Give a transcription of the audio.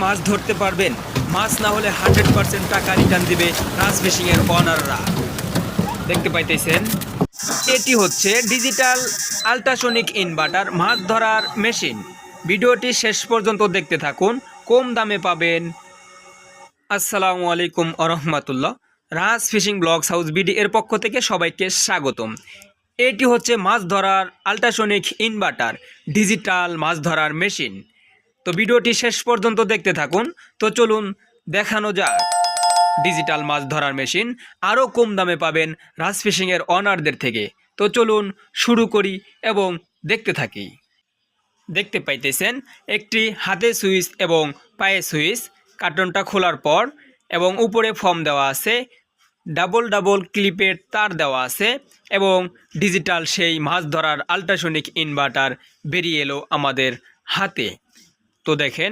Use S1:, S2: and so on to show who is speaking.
S1: মাছ ধরতে পারবেন। মাছ না হলে 100% টাকা রিটার্ন দিবে রাজ ফিশিংয়ের অনাররা। দেখতে পাইতেছেন, এটি হচ্ছে ডিজিটাল আল্ট্রাসনিক ইনভার্টার মাছ ধরার মেশিন। ভিডিওটি শেষ পর্যন্ত দেখতে থাকুন, কম দামে পাবেন। আসসালামু আলাইকুম আরহামাতুল্লাহ। রাজ ফিশিং ব্লগস হাউস বিডি এর পক্ষ থেকে সবাইকে স্বাগতম। এটি হচ্ছে মাছ ধরার আল্ট্রাসনিক ইনভার্টার ডিজিটাল মাছ ধরার মেশিন। তো ভিডিওটি শেষ পর্যন্ত দেখতে থাকুন। তো চলুন দেখানো যাক ডিজিটাল মাছ ধরার মেশিন। আরও কম দামে পাবেন রাজ ফিশিংয়ের অনারদের থেকে। তো চলুন শুরু করি এবং দেখতে থাকি। দেখতে পাইতেছেন একটি হাতে সুইচ এবং পায়ে সুইচ। কার্টনটা খোলার পর এবং উপরে ফর্ম দেওয়া আছে, ডাবল ডাবল ক্লিপের তার দেওয়া আছে এবং ডিজিটাল সেই মাছ ধরার আল্ট্রাসনিক ইনভার্টার বেরিয়ে এলো আমাদের হাতে। তো দেখেন